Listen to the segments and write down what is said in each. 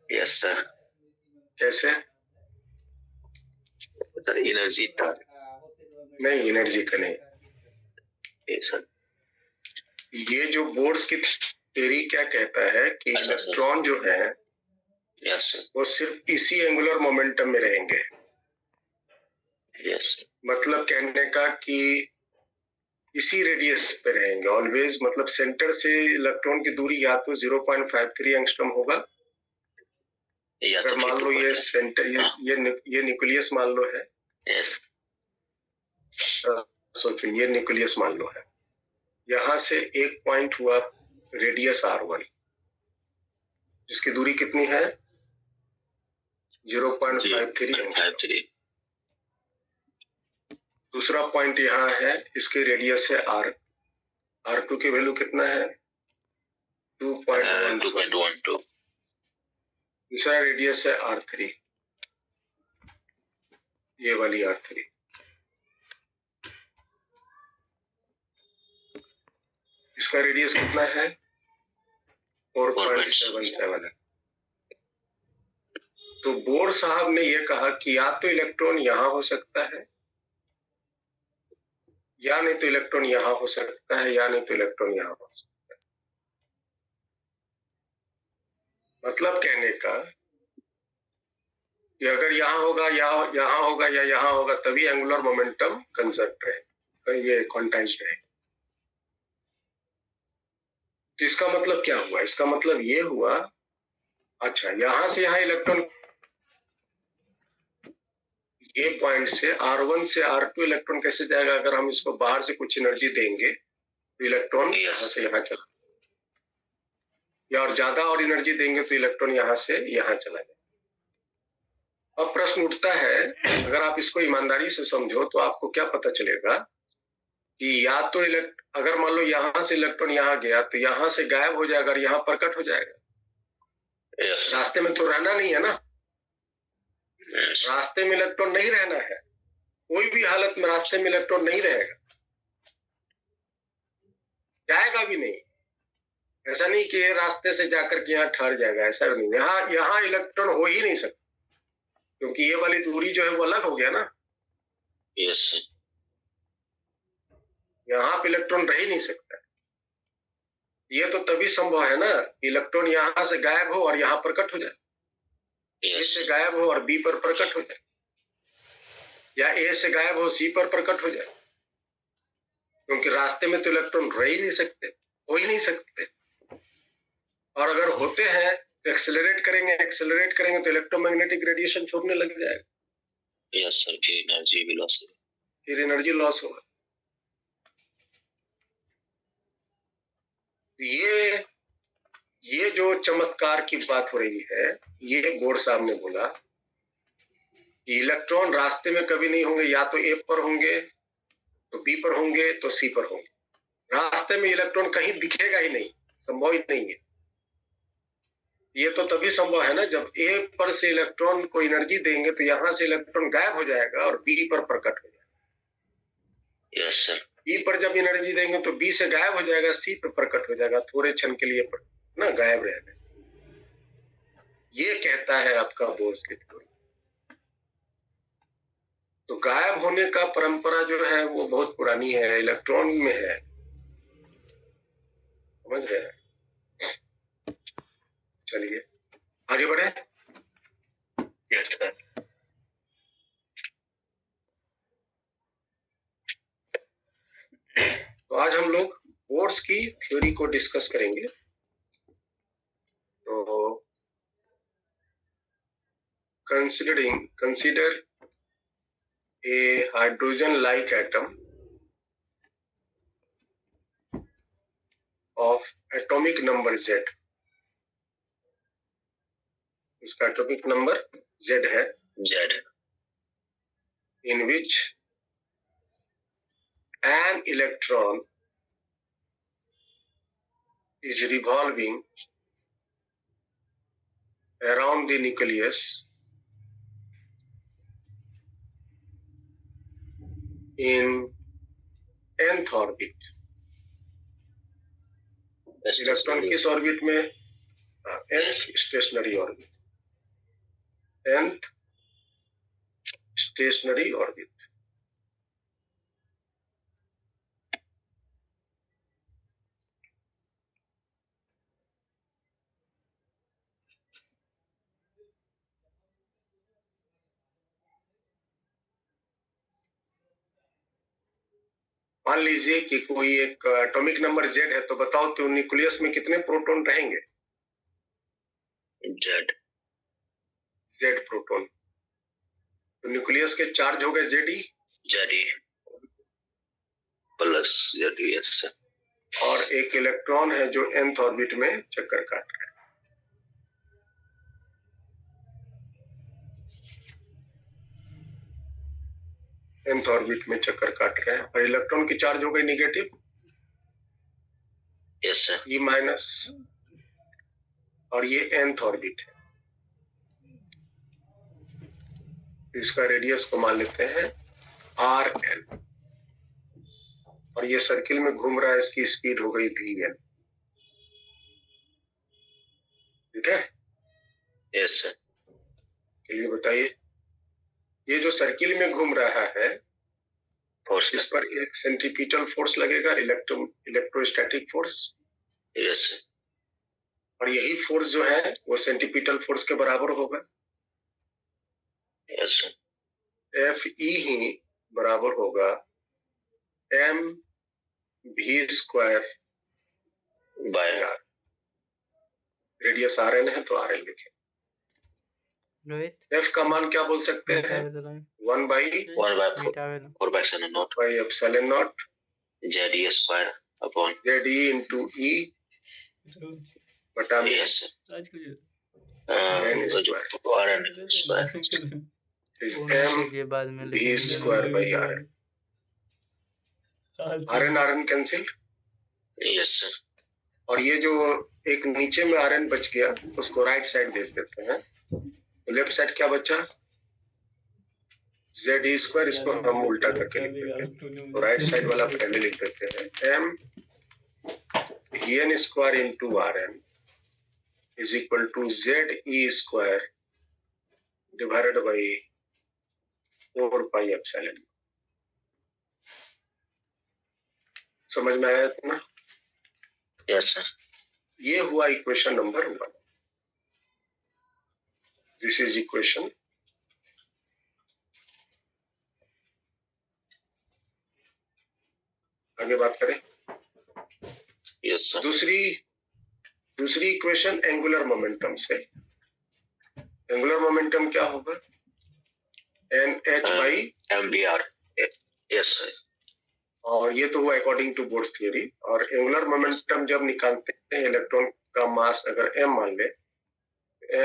Yes sir. कैसे? Sir energy का नहीं, एनर्जी का नहीं। सर ये जो बोर्स की थ्योरी क्या कहता है कि इलेक्ट्रॉन जो है यस वो सिर्फ इसी एंगुलर मोमेंटम में रहेंगे। यस मतलब कहने का कि इसी रेडियस पे रहेंगे ऑलवेज। मतलब सेंटर से इलेक्ट्रॉन की दूरी या तो 0.53 एंगस्ट्रॉम होगा, अगर मान लो ये सेंटर ये न्यूक्लियस मान लो है। यस सोचो ये न्यूक्लियस मान लो है, यहां से एक पॉइंट हुआ रेडियस R1 जिसकी दूरी कितनी है 0.53। दूसरा पॉइंट यहाँ है, इसके रेडियस है R2 की वैल्यू कितना है 2.12। दूसरा रेडियस है R3, ये वाली R3। इसका रेडियस कितना है 4.77 है। तो बोर साहब ने यह कहा कि या तो इलेक्ट्रॉन यहां हो सकता है, या नहीं तो इलेक्ट्रॉन यहां हो सकता है, या नहीं तो इलेक्ट्रॉन यहां हो सकता है। मतलब कहने का कि अगर यहां होगा या यहां होगा या यहां होगा तभी एंगुलर मोमेंटम कंजर्व रहे, ये क्वांटाइज्ड रहे। तो इसका मतलब क्या हुआ? इसका मतलब ये हुआ, अच्छा यहां से यहां इलेक्ट्रॉन, ये पॉइंट से R1 से R2 इलेक्ट्रॉन कैसे जाएगा? अगर हम इसको बाहर से कुछ एनर्जी देंगे तो इलेक्ट्रॉन यहां से यहां चला, या और ज्यादा और एनर्जी देंगे तो इलेक्ट्रॉन यहां से यहां चला जाए। अब प्रश्न उठता है, अगर आप इसको ईमानदारी से समझो तो आपको क्या पता चलेगा कि या तो अगर मान लो यहां से इलेक्ट्रॉन यहां गया तो यहां से गायब हो जाएगा और यहां प्रकट हो जाएगा। रास्ते में तो रहना नहीं है ना, रास्ते में इलेक्ट्रॉन नहीं रहना है, कोई भी हालत में रास्ते में इलेक्ट्रॉन नहीं रहेगा, जाएगा भी नहीं। ऐसा नहीं कि ये रास्ते से जाकर के यहाँ ठहर जाएगा, ऐसा नहीं। यहाँ इलेक्ट्रॉन हो ही नहीं सकता, क्योंकि ये वाली दूरी जो है वो अलग हो गया ना। यस यहाँ पे इलेक्ट्रॉन रह ही नहीं सकता। ये तो तभी संभव है ना, इलेक्ट्रॉन यहाँ से गायब हो और यहाँ प्रकट हो जाए, ए से गायब हो और बी पर प्रकट हो जाए, या ए से गायब हो सी पर प्रकट हो जाए। क्योंकि रास्ते में तो इलेक्ट्रॉन रह ही नहीं सकते, हो ही नहीं सकते। और अगर होते हैं तो एक्सेलरेट करेंगे तो इलेक्ट्रोमैग्नेटिक रेडिएशन छोड़ने लग जाएगा। यस सर, फिर एनर्जी भी लॉस होगा। फिर एनर्जी लॉस होगा। ये जो चमत्कार की बात हो रही है, ये बोर साहब ने बोला कि इलेक्ट्रॉन रास्ते में कभी नहीं होंगे, या तो ए पर होंगे तो बी पर होंगे तो सी पर होंगे। रास्ते में इलेक्ट्रॉन कहीं दिखेगा ही नहीं, संभव ही नहीं है। ये तो तभी संभव है ना जब ए पर से इलेक्ट्रॉन को एनर्जी देंगे तो यहां से इलेक्ट्रॉन गायब हो जाएगा और बी पर प्रकट हो जाएगा। Yes sir. बी पर जब एनर्जी देंगे तो बी से गायब हो जाएगा, सी पर प्रकट हो जाएगा, थोड़े क्षण के लिए ना गायब रहेगा। ये कहता है आपका बोर्स की थ्योरी। तो गायब होने का परंपरा जो है वो बहुत पुरानी है, इलेक्ट्रॉन में है, समझ रहे हैं? चलिए आगे बढ़े। Yes sir. तो आज हम लोग बोर्स की थ्योरी को डिस्कस करेंगे। तो consider a hydrogen like atom of atomic number Z। इसका एटॉमिक नंबर Z है, Z, in which an electron is revolving around the nucleus in nth orbit। Electron किस ऑर्बिट में? nth stationery orbit. nth stationery orbit. मान लीजिए कि कोई एक atomic number Z है, तो बताओ तो न्यूक्लियस में कितने प्रोटॉन रहेंगे? Z proton. तो न्यूक्लियस के चार्ज हो गए Ze प्लस Z और एक इलेक्ट्रॉन है जो nth ऑर्बिट में चक्कर काट रहा है। nth ऑर्बिट में चक्कर काट रहे हैं और इलेक्ट्रॉन की चार्ज हो गई नेगेटिव E माइनस, और ये nth ऑर्बिट है। इसका रेडियस को मान लेते हैं Rn, और ये सर्किल में घूम रहा है, इसकी स्पीड हो गई Vn। ठीक है? Yes sir. चलिए बताइए, ये जो सर्किल में घूम रहा है फोर्स इस पर एक सेंट्रीपिटल फोर्स लगेगा, इलेक्ट्रोस्टैटिक फोर्स। यस और यही फोर्स जो है वो सेंट्रीपिटल फोर्स के बराबर होगा। यस Fe ही बराबर होगा mv² bye r। Radius Rn है तो Rn लिखें। रोहित F का मान क्या बोल सकते हैं? 1/4/epsilon Z² upon Ze into E बटा में yes Rn square is mv² Rn। Rn cancel, yes sir. और ये जो एक नीचे में Rn बच गया उसको राइट साइड भेज देते हैं, तो लेफ्ट साइड क्या बचा? Ze²। इसको हम उल्टा करके लिख देते हैं, तो राइट साइड वाला पहले लिख देते हैं m Vn² into Rn is equal to Ze² divided by 4πε। समझ में आया इतना? Yes sir. ये हुआ equation number 1। This is equation आगे बात करें। Yes sir. दूसरी इक्वेशन एंगुलर मोमेंटम से। एंगुलर मोमेंटम क्या होगा? NH/mvr। Yes sir. और ये तो हुआ अकॉर्डिंग टू बोर्ड्स थ्योरी। और एंगुलर मोमेंटम जब निकालते हैं, इलेक्ट्रॉन का मास अगर m मान ले,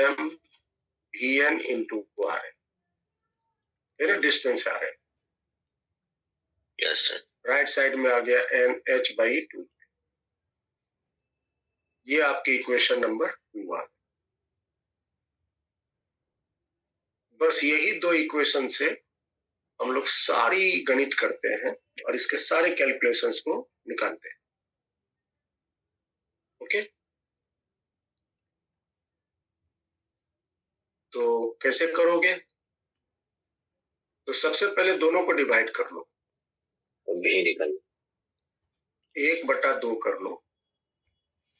m Vn into Rn, मेरा distance Rn। Yes sir. Right side में आ गया NH/2। ये आपकी इक्वेशन नंबर 1। बस यही दो इक्वेशन से हम लोग सारी गणित करते हैं और इसके सारे कैलकुलेशंस को निकालते हैं। ओके, तो कैसे करोगे? तो सबसे पहले दोनों को डिवाइड कर लो, भी निकल 1/2 कर लो।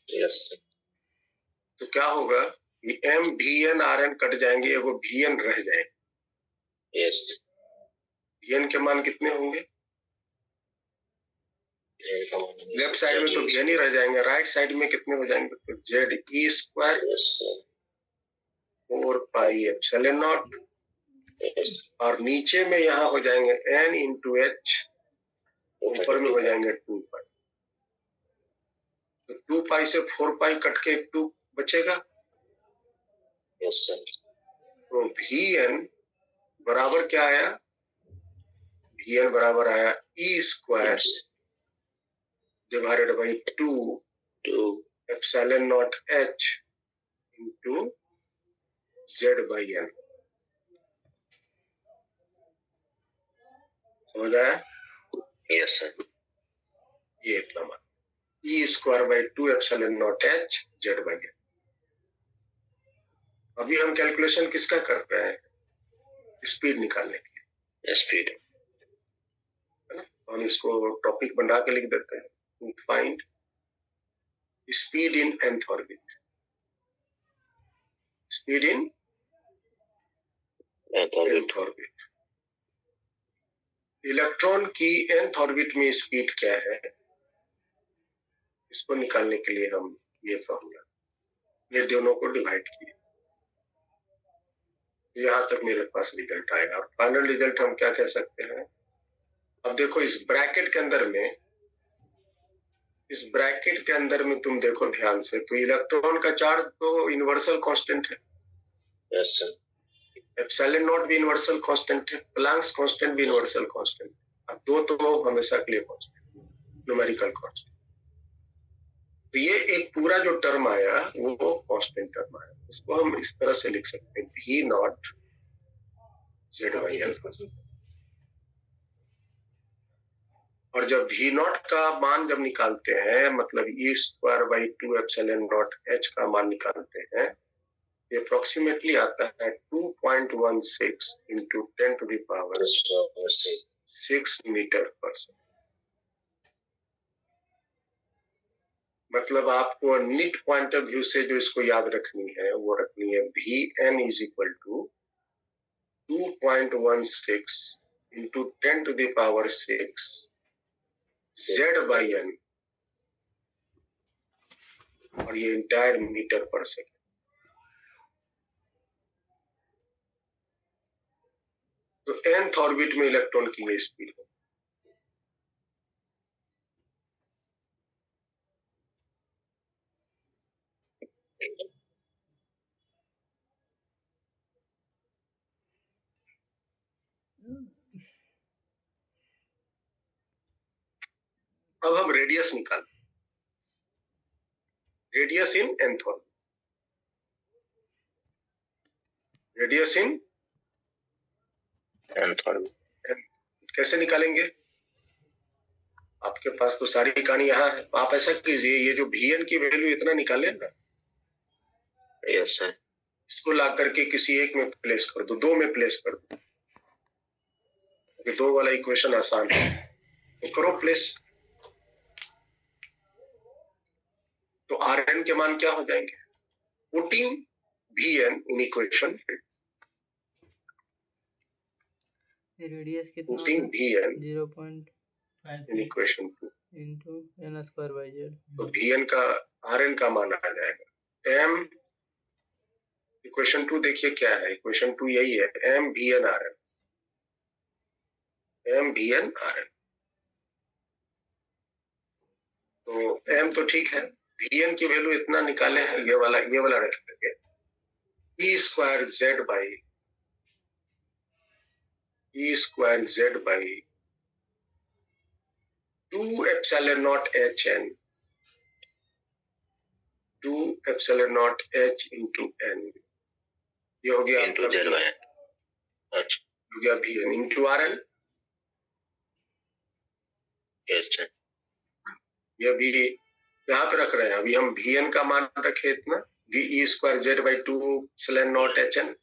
Yes sir. तो क्या होगा? ये m Vn Rn कट जाएंगे, वो Vn रह जाएंगे। यस Vn के मान कितने होंगे? लेफ्ट साइड में तो Vn ही रह जाएंगे, राइट साइड में कितने हो जाएंगे? तो Ze² 4πε0, और नीचे में यहाँ हो जाएंगे n into h, ऊपर में हो जाएंगे 2π। तो 2π से 4π कट के 2 बचेगा। Yes sir. तो Vn बराबर क्या आया? Vn बराबर आया E² divided by 2ε0h into Z/n। समझ आया? Yes sir. ये इतना मान E² 2ε0h Z/n। अभी हम कैलकुलेशन किसका कर रहे हैं? स्पीड निकालने की स्पीड, है ना। हम इसको टॉपिक बना के लिख देते हैं, to find speed in nth orbit, speed in nth orbit. Electron की nth ऑर्बिट में स्पीड क्या है, इसको निकालने के लिए हम ये फॉर्मूला, ये दोनों को डिवाइड किए, यहां तक मेरे पास रिजल्ट आएगा। और फाइनल रिजल्ट हम क्या कह सकते हैं, अब देखो इस ब्रैकेट के अंदर में, इस ब्रैकेट के अंदर में तुम देखो ध्यान से, तो इलेक्ट्रॉन का चार्ज तो यूनिवर्सल कांस्टेंट है, यस सर, एप्सिलॉन नॉट भी यूनिवर्सल कांस्टेंट है, प्लैंक्स कांस्टेंट भी यूनिवर्सल कांस्टेंट है। अब दो तो हमेशा के लिए कांस्टेंट, न्यूमेरिकल कांस्टेंट। तो ये एक पूरा जो टर्म आया वो कांस्टेंट टर्म आया, इसको हम इस तरह से लिख सकते हैं, भी नॉट जेड बाई एल। और जब भी नॉट का मान जब निकालते हैं, मतलब E square by 2 epsilon not h का मान निकालते हैं, ये अप्रोक्सीमेटली आता है 2.16 into 10 to the power 6 metre पर सेकेंड। मतलब आपको निट पॉइंट ऑफ व्यू से जो इसको याद रखनी है वो रखनी है, भी n is equal to 2.16 into 10 to the power 6 Z by n, और ये इंटायर मीटर पर सेकेंड। तो nth ऑर्बिट में इलेक्ट्रॉन की ये स्पीड है। अब हम रेडियस निकालते, radius in nth orbit, radius in nth orbit कैसे निकालेंगे, आपके पास तो सारी कहानी यहाँ है। आप ऐसा कीजिए, ये जो Vn की वैल्यू इतना निकाले ना, यस सर, इसको ला करके किसी एक में प्लेस कर दो, दो में प्लेस कर दो, ये दो वाला इक्वेशन आसान है, तो करो प्लेस। तो Rn के मान क्या हो जाएंगे, putting Vn in equation, radius कितना putting Vn 0.5 in equation 2 into n square by z. तो Vn का Rn का मान आ जाएगा m, इक्वेशन 2 देखिए क्या है, इक्वेशन 2 यही है, m Vn Rn, m Vn Rn। तो m तो ठीक है, Vn की वैल्यू इतना निकाले हैं, ये वाला रख लेंगे, e square Z by, e square Z by 2 epsilon not h n, 2 epsilon not h into n, ये हो गया इंटू जेड बाई एन, अच्छा, हो गया Vn into Rn। Yes sir, ये भी यहाँ पे रख रहे हैं, अभी हम Vn का मान रखे इतना, e square Z by 2 epsilon not h n,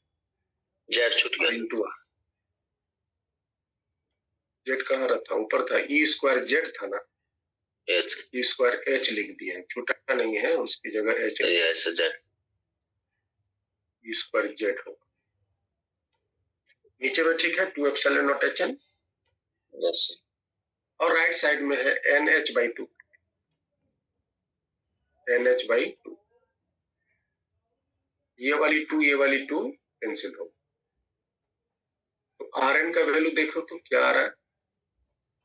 Z छूट गया, इंटू आर, जेड कहाँ रहता, ऊपर था, ई स्क्वायर जेड था ना, यस ई स्क्वायर एच लिख दिया, छूटा नहीं है, उसकी जगह h, yes Z, e square Z होगा, नीचे में ठीक है 2 epsilon not h n, yes, और राइट साइड में है n h by 2, n h by 2, ये वाली 2 कैंसिल हो। तो Rn का वैल्यू देखो तो क्या आ रहा है,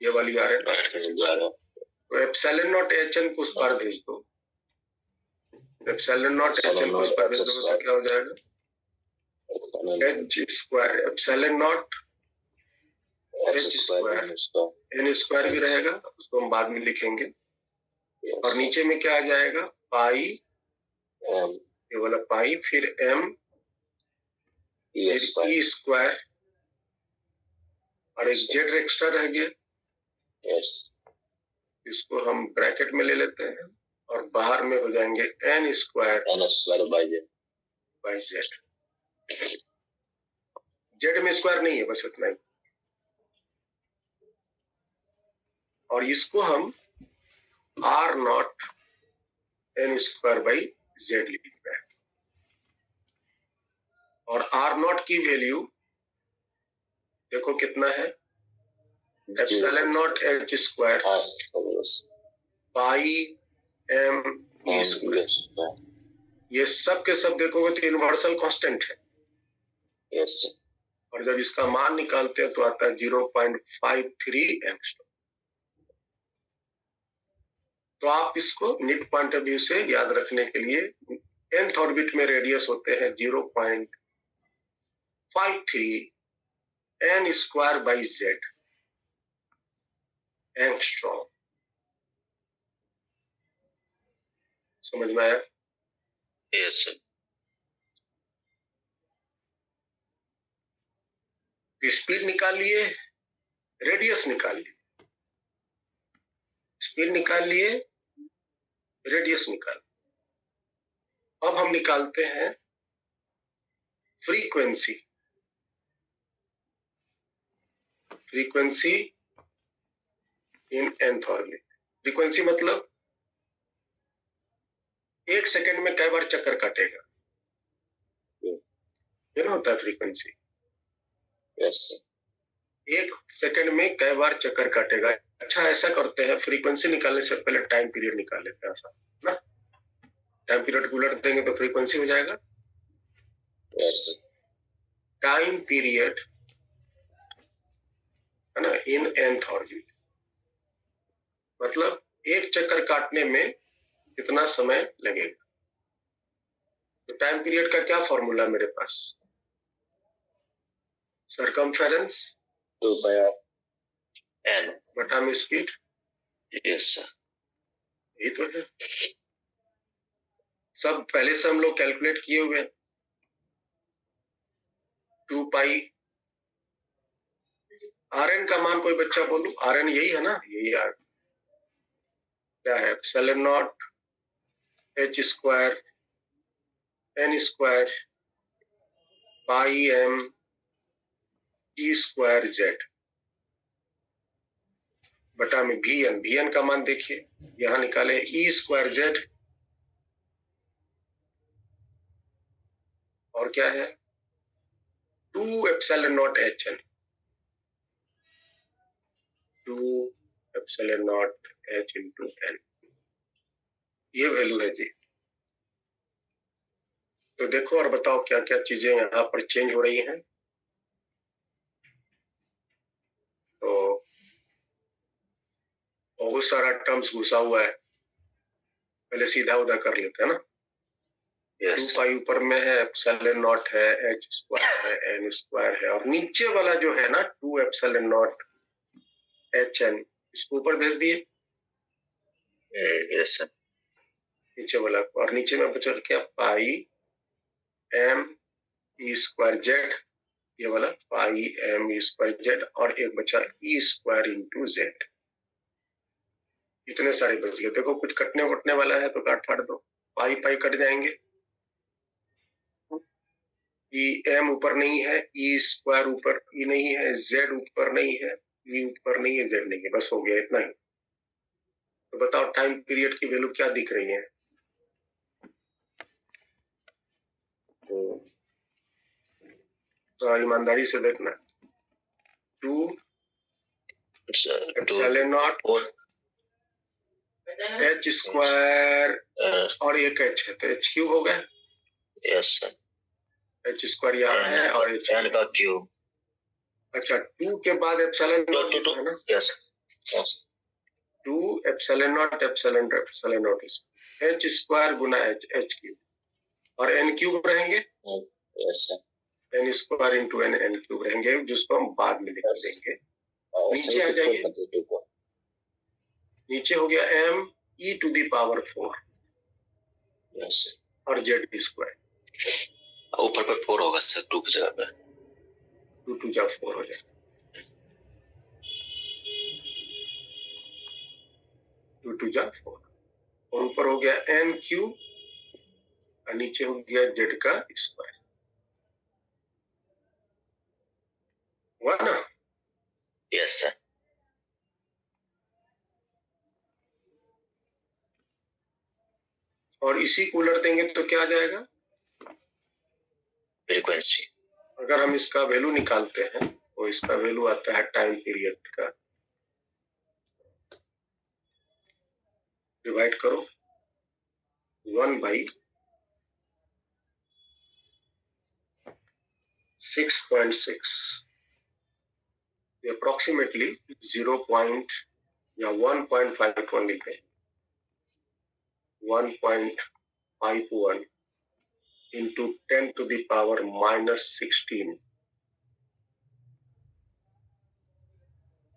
ये वाली Rn, तो एप्सिलॉन नॉट एच एन को उस पार भेज दो, एप्सिलॉन नॉट एच एन को उस पार भेज दो तो क्या हो जाएगा, h square epsilon not h square n square भी रहेगा, उसको हम बाद में लिखेंगे, और नीचे में क्या आ जाएगा, पाई, ये वाला पाई, फिर m, फिर ई स्क्वायर, और एक जेड एक्स्ट्रा रह गया, यस, इसको हम ब्रैकेट में ले लेते हैं, और बाहर में हो जाएंगे n square by Z, by Z. Z में स्क्वायर नहीं है, बस इतना ही। और इसको हम r nought n square by Z लिख रहे हैं। और आर नॉट की वैल्यू देखो कितना है, epsilon not h square pi m e square. ये सब के सब देखोगे तो यूनिवर्सल कांस्टेंट है। यस और जब इसका मान निकालते हैं तो आता है 0.53 एंगस्ट्रॉम। तो आप इसको निट पॉइंट ऑफ व्यू से याद रखने के लिए nth ऑर्बिट में रेडियस होते हैं 0.53 n square by Z angstrom. समझ में आया? यस स्पीड निकाल लिए, रेडियस निकाल लिए, स्पीड निकाल लिए, रेडियस निकाल। अब हम निकालते हैं frequency. Frequency in nth orbit. Frequency मतलब 1 सेकंड में कई बार चक्कर काटेगा, ये ना होता है फ्रीक्वेंसी। यस 1 सेकंड में कई बार चक्कर काटेगा। अच्छा, ऐसा करते हैं, फ्रीक्वेंसी निकालने से पहले टाइम पीरियड निकाल लेते हैं ऐसा ना। टाइम पीरियड को उलट देंगे तो फ्रीक्वेंसी हो जाएगा। यस टाइम पीरियड है ना इन nth ऑर्बिट, मतलब एक चक्कर काटने में कितना समय लगेगा। तो टाइम पीरियड का क्या फॉर्मूला मेरे पास, सरकमफेरेंस 2 बाय n। बटा में स्पीड। यस यही तो है, सब पहले से हम लोग कैलकुलेट किए हुए हैं। 2 पाई Rn का मान कोई बच्चा बोलो, Rn यही है ना, यही आर क्या है, epsilon not h square n square pi m e square Z बटा में वी एन का मान देखिए, यहां निकाले ई स्क्वायर जेड और क्या है 2 epsilon not h n, 2 epsilon not h into n, ये वैल्यू है जी। तो देखो और बताओ क्या क्या चीजें यहाँ पर चेंज हो रही हैं। तो बहुत सारा टर्म्स घुसा हुआ है, पहले सीधा उधा कर लेते हैं ना। 2 पाई ऊपर में है, एप्सिलॉन नॉट है, एच स्क्वायर है, एन स्क्वायर है, और नीचे वाला जो है ना 2 एप्सिलॉन नॉट एच एन, इसको ऊपर भेज दिए। यस नीचे वाला, और नीचे में बचा क्या पाई एम ई स्क्वायर जेड, ये वाला पाई एम ई स्क्वायर जेड, और एक बचा ई स्क्वायर इंटू जेड। इतने सारे बच गए। देखो कुछ कटने वटने वाला है तो काट फाट दो, पाई पाई कट जाएंगे। ई एम ऊपर नहीं है, ई स्क्वायर ऊपर ई नहीं है, जेड ऊपर नहीं है, ई ऊपर नहीं है, जेड नहीं है, बस हो गया इतना ही। तो बताओ टाइम पीरियड की वैल्यू क्या दिख रही है। तो ईमानदारी से देखना, 2 एप्सिलॉन नॉट एच स्क्वायर और एक एच है तो एच क्यूब हो गया। यस एच स्क्वायर यहाँ है और एच n का क्यूब। अच्छा 2 के बाद एप्सिलॉन नॉट है ना। Yes 2 epsilon nought epsilon not h square गुना एच एच क्यूब, और एन क्यूब रहेंगे। Yes n square into n n cube रहेंगे, जिसको हम बाद में लिख देंगे। नीचे आ जाइए, नीचे हो गया m e to the power 4 yes और जेड स्क्वायर, ऊपर पर 4 होगा सर 2 की जगह पे 2 2 जा 4 हो जाएगा, 2 2 जा 4, और ऊपर हो गया n क्यूब और नीचे हो गया जेड का स्क्वायर। हुआ ना? Yes sir. और इसी को उलट देंगे तो क्या आ जाएगा? फ्रीक्वेंसी। अगर हम इसका वैल्यू निकालते हैं तो इसका वैल्यू आता है टाइम पीरियड का, डिवाइड करो 1/6.6, अप्रोक्सीमेटली 0 या 1.51 लिखते हैं, 1.51 into 10 to the power minus 16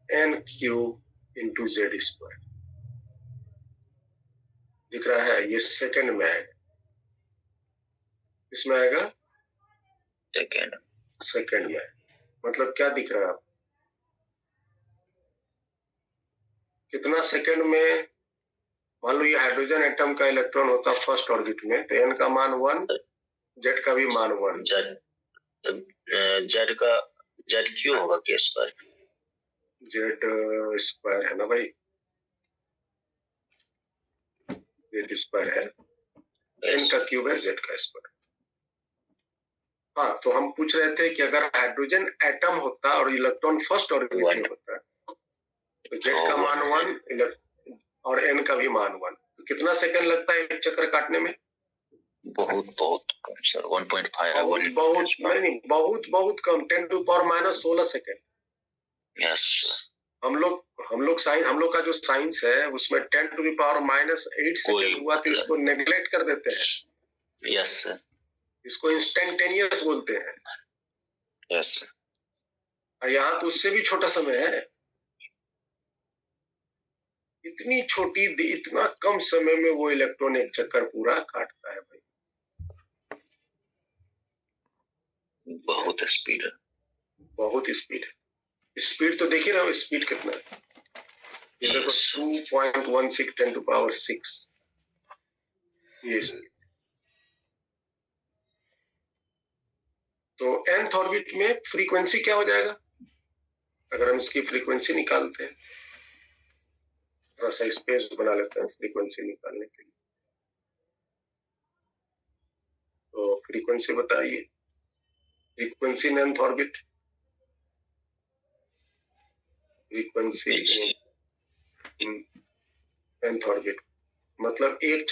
n cube into z square। दिख रहा है? ये सेकंड में आएगा। इसमें आएगा सेकंड में। मतलब क्या दिख रहा है? कितना सेकंड में? मान लो ये हाइड्रोजन एटम का इलेक्ट्रॉन होता फर्स्ट ऑर्बिट में, तो n का मान 1, z का भी मान 1। जेड का जेड क्यों होगा? के स्क्वायर। जेड स्क्वायर है ना भाई, जेड स्क्वायर है, n का क्यूब है, z का स्क्वायर। हाँ, तो हम पूछ रहे थे कि अगर हाइड्रोजन एटम होता और इलेक्ट्रॉन फर्स्ट ऑर्बिट में होता तो z का मान 1 और n का भी मान 1, तो कितना सेकंड लगता है एक चक्कर काटने में? बहुत कम सर, 1.5। बहुत कम, 10 to the power -16 second. Yes. हम लोग का जो साइंस है उसमें 10 to the power -8 सेकंड हुआ तो इसको नेग्लेक्ट कर देते हैं। Yes sir. इसको इंस्टेंटेनियस बोलते हैं। यस। यहाँ तो उससे भी छोटा समय है। इतना कम समय में वो इलेक्ट्रॉन एक चक्कर पूरा काटता है भाई। बहुत स्पीड है, बहुत स्पीड है। स्पीड तो देख ही रहे हो, स्पीड कितना है। ये देखो 2.16 10 to the power 6, ये स्पीड। तो nth ऑर्बिट में फ्रीक्वेंसी क्या हो जाएगा? अगर हम इसकी फ्रीक्वेंसी निकालते हैं, थोड़ा सा स्पेस बना लेते हैं फ्रीक्वेंसी निकालने के लिए। तो फ्रीक्वेंसी बताइए, frequency nth orbit, frequency nth orbit मतलब एक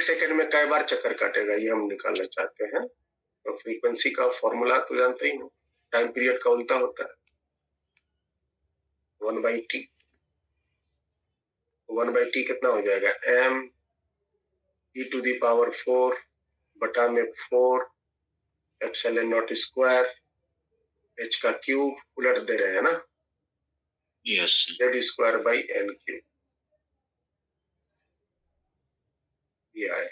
सेकंड में कई बार चक्कर काटेगा, ये हम निकालना चाहते हैं। तो फ्रीक्वेंसी का फॉर्मूला तो जानते ही हो, टाइम पीरियड का उल्टा होता है 1/t। 1/t कितना हो जाएगा? m e to the power 4 बटा में 4 एप्सिलॉन नॉट स्क्वायर h का क्यूब, उलट दे रहे हैं ना? Yes. z square by n cube, ये आया।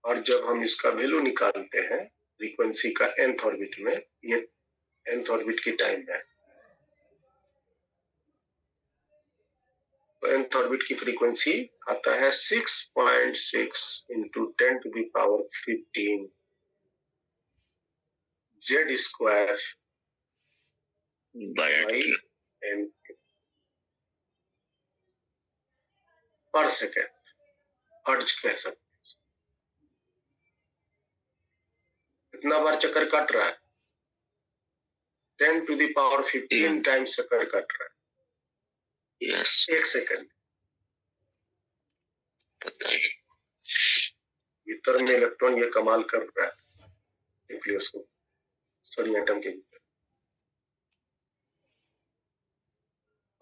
और जब हम इसका वैल्यू निकालते हैं फ्रीक्वेंसी का nth ऑर्बिट में, ये nth ऑर्बिट की टाइम है, तो nth ऑर्बिट की फ्रीक्वेंसी आता है 6.6 into 10 to the power 15 z square by n पर सेकेंड, हर्ट्ज कह सकते हैं। कितना बार चक्कर काट रहा है? 10 to the power 15 टाइम्स चक्कर काट रहा है। यस। एक सेकंड। बताइए। भीतर में इलेक्ट्रॉन ये कमाल कर रहा है न्यूक्लियस को, सॉरी एटम के भीतर।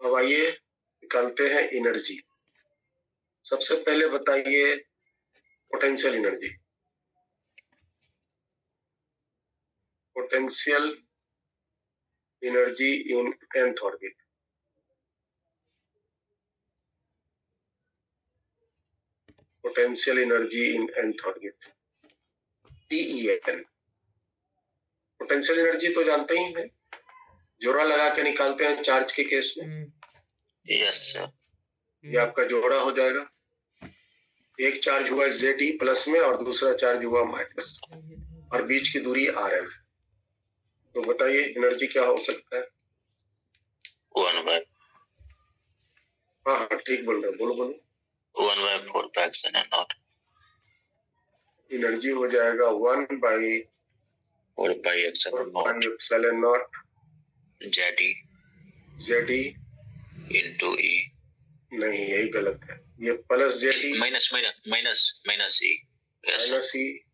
अब आइए निकालते हैं एनर्जी। सबसे पहले बताइए potential energy. Potential energy in nth orbit. Potential energy in nth orbit, TEN। Potential energy तो जानते ही हैं, जोड़ा लगा के निकालते हैं चार्ज के केस में। Yes sir. ये आपका जोड़ा हो जाएगा। एक चार्ज हुआ ZE प्लस में और दूसरा चार्ज हुआ माइनस, और बीच की दूरी RL। तो बताइए एनर्जी क्या हो सकता है? 1/4 हाँ हाँ ठीक बोल रहे हो, बोलो बोलो। 1/4 pi epsilon naught एनर्जी हो जाएगा 4 pi epsilon naught epsilon naught ZE z e. into E नहीं, यही गलत है, ये plus z e minus E. Yes, sir. Minus e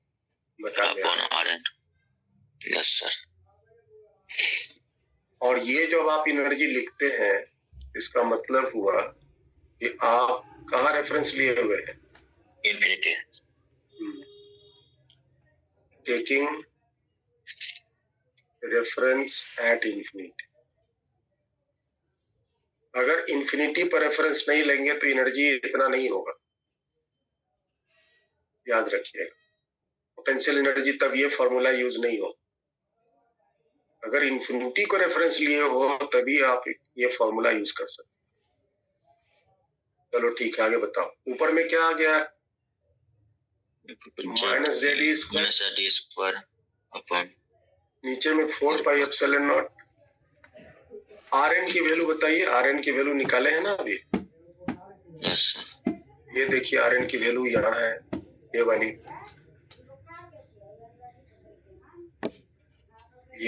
बता दिया। Upon Rn. Yes, sir. और ये जब आप एनर्जी लिखते हैं इसका मतलब हुआ कि आप कहाँ रेफरेंस लिए हुए हैं? Infinity. Taking reference at infinity. अगर इंफिनिटी पर रेफरेंस नहीं लेंगे तो एनर्जी इतना नहीं होगा, याद रखिएगा। पोटेंशियल एनर्जी तब ये फॉर्मूला यूज नहीं हो, अगर इंफिनिटी को रेफरेंस लिए हो तभी आप ये फॉर्मूला यूज कर सकते। चलो ठीक है, आगे बताओ। ऊपर में क्या आ गया? Minus Z e square upon नीचे में 4 pi epsilon nought. R n की वैल्यू बताइए, आर एन की वैल्यू निकाले हैं ना अभी? यस। ये देखिए आर एन की वैल्यू यहाँ है, ये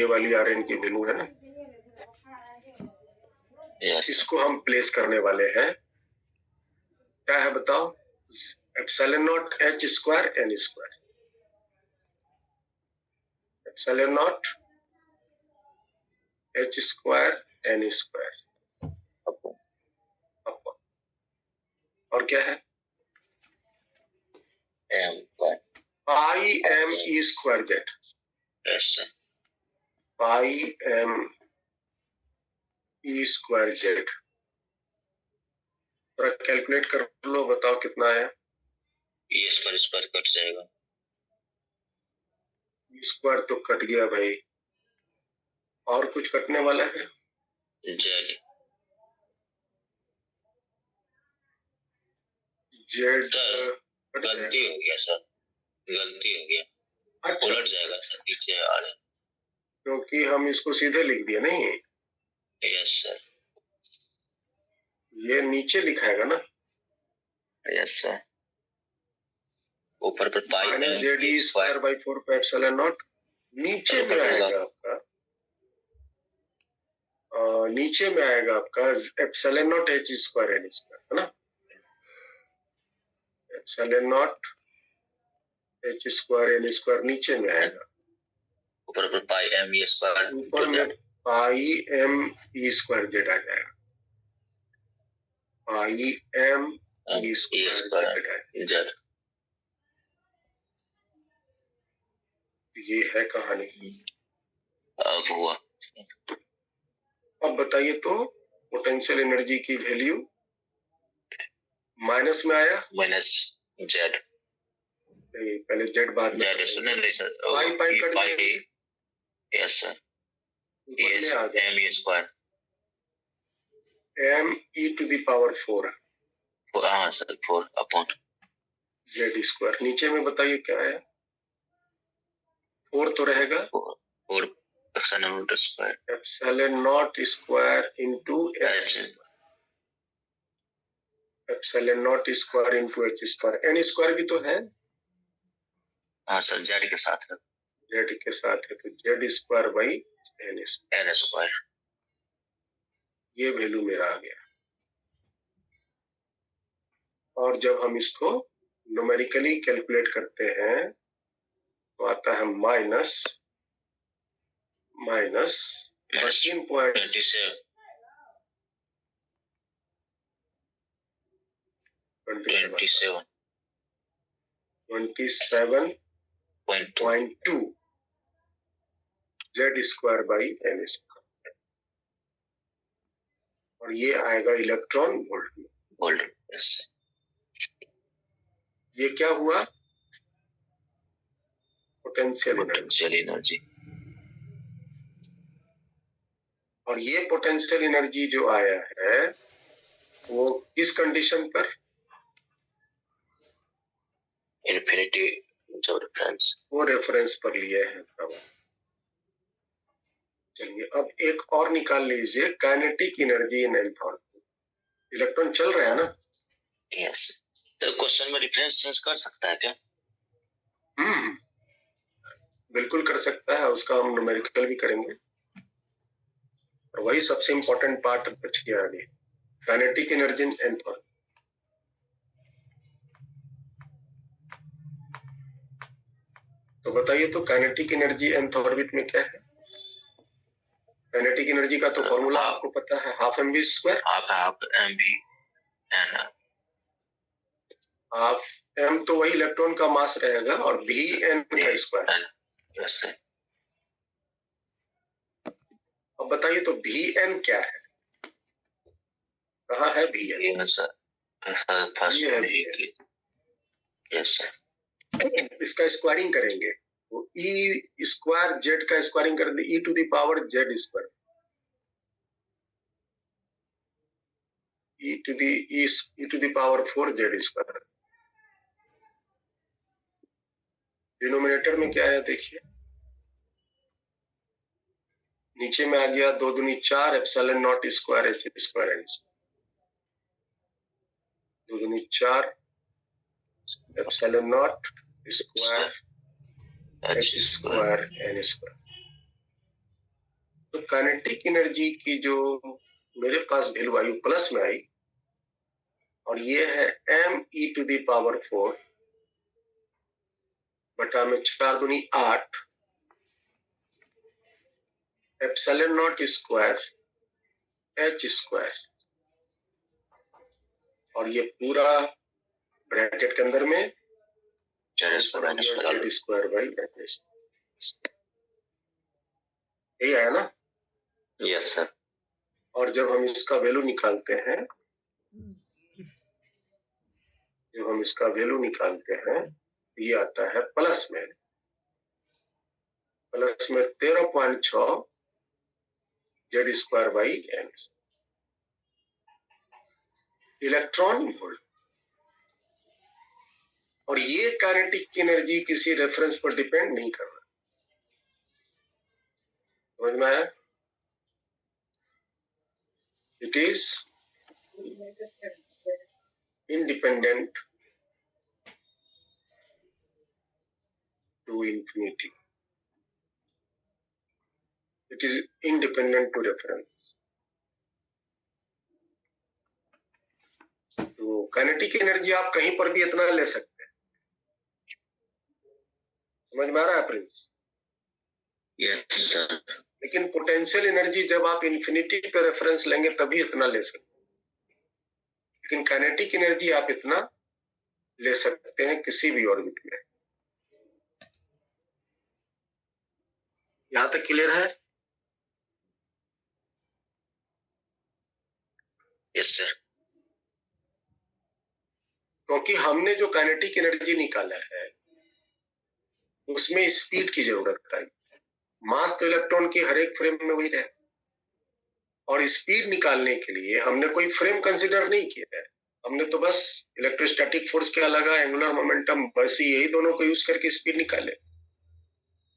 वाली आर एन की वैल्यू है ना। यस। इसको हम प्लेस करने वाले हैं। क्या है बताओ? Epsilon not h square n square. Epsilon not h square n square upon, और क्या है? M pi m e square z. Yes pi m e square z. थोड़ा कैलकुलेट कर लो, बताओ कितना है? ई स्क्वायर कट जाएगा। स्क्वायर तो कट गया भाई, और कुछ कटने वाला है? जेड जेड गलती हो गया सर, गलती हो गया। अच्छा, उलट जाएगा सर, नीचे आ रहा है क्योंकि हम इसको सीधे लिख दिए नहीं। Yes sir. ये नीचे लिखाएगा ना। Yes sir. ऊपर पर pi minus Z e square by 4 pi epsilon nought नीचे में आएगा आपका, नीचे में आएगा आपका epsilon not h square n square, है ना। Epsilon not h square n square नीचे में आएगा, ऊपर पर पाई एम ई स्क्वायर, ऊपर में pi m e square Z आ जाएगा। Pi m e square Z. ये है कहानी। अब हुआ। अब बताइए तो पोटेंशियल एनर्जी की वैल्यू माइनस में आया, माइनस जेड। पहले जेड बाद में नहीं सर, पाई पाई कट गया। Yes sir. ऊपर में आ गया m e square m e to the power 4। हाँ सर, 4 अपॉन जेड स्क्वायर। नीचे में बताइए क्या है? 4 तो रहेगा, 4 epsilon not square, epsilon not square into h, epsilon not square into h square. N square भी तो है। हाँ सर, जेड के साथ है, जेड के साथ है, तो Z square by n square. ये वैल्यू मेरा आ गया। और जब हम इसको न्यूमेरिकली कैलकुलेट करते हैं तो आता है minus 27.2 Z square by n square, और ये आएगा इलेक्ट्रॉन वोल्ट में। यस। ये क्या हुआ? Potential energy. और ये पोटेंशियल एनर्जी जो आया है वो किस कंडीशन पर? इन्फिनिटी जो रेफरेंस, वो रेफरेंस पर लिए हैं। चलिए अब एक और निकाल लीजिए, kinetic energy in enthalpy. Electron चल रहा है ना? यस। तो क्वेश्चन में रेफरेंस चेंज कर सकता है क्या? बिल्कुल कर सकता है, उसका हम न्यूमेरिकल भी करेंगे। और वही सबसे इंपॉर्टेंट पार्ट बच गया अभी, काइनेटिक एनर्जी इन एंथैल्पी। तो बताइए तो काइनेटिक एनर्जी nth ऑर्बिट में क्या है? काइनेटिक एनर्जी का तो फॉर्मूला आपको पता है, half mv square. Half mv n half m तो वही इलेक्ट्रॉन का मास रहेगा और v n का स्क्वायर। यस। अब बताइए तो Vn क्या है? कहाँ है Vn? ये सर फर्स्ट ये है में Vn। Yes sir. इसका स्क्वायरिंग करेंगे तो e स्क्वायर z का स्क्वायरिंग कर दे, e to the power z square, e to the power 4 z square. Denominator में क्या है देखिए, नीचे में आ गया 2 दूनी 4 epsilon not square h square n, 2 दूनी 4 epsilon not square h square n square. तो काइनेटिक एनर्जी की जो मेरे पास वैल्यू आई प्लस में आई, और ये है m e to the power 4 बटा में 4 दूनी 8 epsilon not square h square, और ये पूरा ब्रैकेट के अंदर में जेड स्क्वायर बाई एच। यही है ना? Yes sir. और जब हम इसका वैल्यू निकालते हैं, ये आता है प्लस में 13.6 Z square by an electron volt. और ये काइनेटिक एनर्जी किसी रेफरेंस पर डिपेंड नहीं कर रहा, समझ में आया? It is independent to infinity. It is independent to reference. तो काइनेटिक एनर्जी आप कहीं पर भी इतना ले सकते हैं, समझ में आ रहा है प्रिंस? Yes sir. लेकिन पोटेंशियल एनर्जी जब आप इन्फिनिटी पे रेफरेंस लेंगे तभी इतना ले सकते हैं, लेकिन काइनेटिक एनर्जी आप इतना ले सकते हैं किसी भी ऑर्बिट में। यहां तक क्लियर है? Yes sir. क्योंकि हमने जो काइनेटिक एनर्जी निकाला है उसमें स्पीड की जरूरत है। मास तो इलेक्ट्रॉन की हर एक फ्रेम में वही रहे, और स्पीड निकालने के लिए हमने कोई फ्रेम कंसीडर नहीं किया है। हमने तो बस इलेक्ट्रोस्टैटिक फोर्स क्या लगा, एंगुलर मोमेंटम, बस यही दोनों को यूज करके स्पीड निकाले।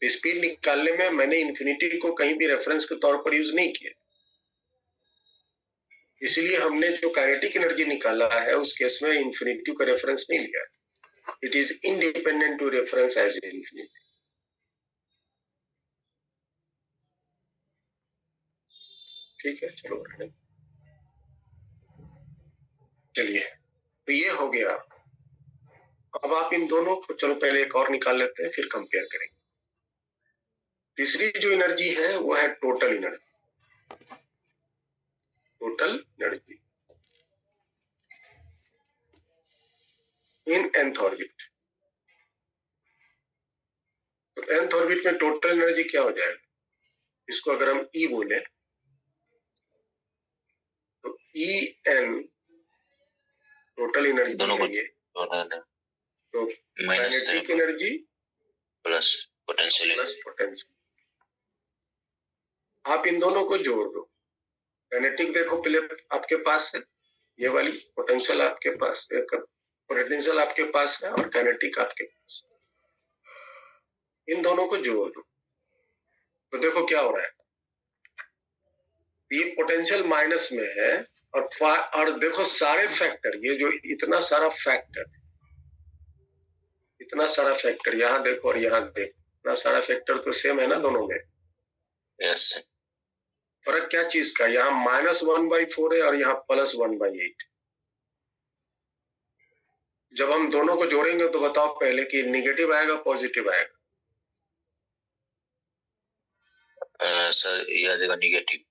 स्पीड निकालने में मैंने इन्फिनिटी को कहीं भी रेफरेंस के तौर पर यूज नहीं किया, इसलिए हमने जो काइनेटिक एनर्जी निकाला है उस केस में इन्फिनिटी का रेफरेंस नहीं लिया। It is independent to reference as infinity. ठीक है, चलो चलिए, तो ये हो गया। अब आप इन दोनों को, चलो पहले एक और निकाल लेते हैं फिर कंपेयर करेंगे। तीसरी जो एनर्जी है वो है total energy. Total energy in nth orbit. तो nth ऑर्बिट में टोटल एनर्जी क्या हो जाएगा? इसको अगर हम E बोले तो En टोटल एनर्जी दोनों को तो काइनेटिक एनर्जी प्लस पोटेंशियल। आप इन दोनों को जोड़ दो। काइनेटिक देखो पहले आपके पास है, ये वाली पोटेंशियल आपके पास, पोटेंशियल आपके पास है और काइनेटिक आपके पास है। इन दोनों को जोड़ दो तो देखो क्या हो रहा है। ये पोटेंशियल माइनस में है, और देखो सारे फैक्टर, ये जो इतना सारा फैक्टर यहाँ देखो और यहाँ देखो, इतना सारा फैक्टर तो सेम है ना दोनों में। Yes sir. फर्क क्या चीज का, यहाँ -1/4 है और यहाँ +1/8। जब हम दोनों को जोड़ेंगे तो बताओ पहले कि निगेटिव आएगा पॉजिटिव आएगा? सर ये आ जाएगा निगेटिव।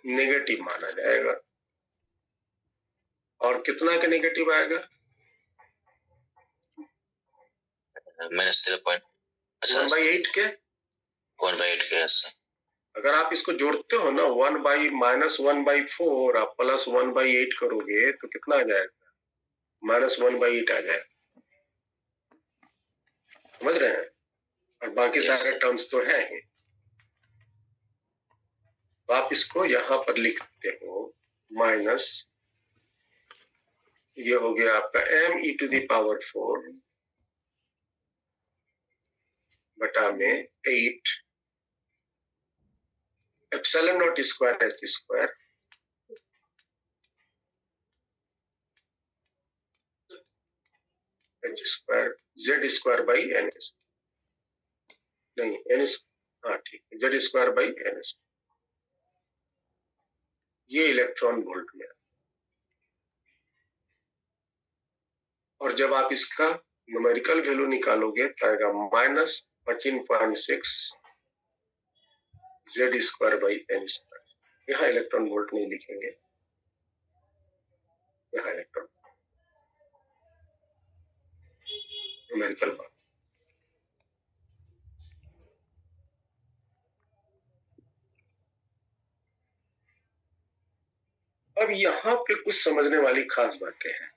नेगेटिव माना जाएगा। और कितना का नेगेटिव आएगा? -3 1/8 के। 1/8 के। Yes sir. अगर आप इसको जोड़ते हो ना, -1/4 आप +1/8 करोगे तो कितना आ जाएगा? -1/8 आ जाएगा। समझ रहे हैं? और बाकी सारे टर्म्स तो है ही। तो आप इसको यहाँ पर लिखते हो माइनस, ये हो गया आपका m⁴ बटा में 8 ε0 square h square z square by n, नहीं n, हाँ ठीक है, z स्क्वायर बाई n। ये इलेक्ट्रॉन वोल्ट में। और जब आप इसका न्यूमेरिकल वैल्यू निकालोगे तो आएगा -13.6 z square by n square. यहाँ इलेक्ट्रॉन वोल्ट नहीं लिखेंगे, यहाँ इलेक्ट्रॉन न्यूमेरिकल बात। अब यहाँ पे कुछ समझने वाली खास बातें हैं।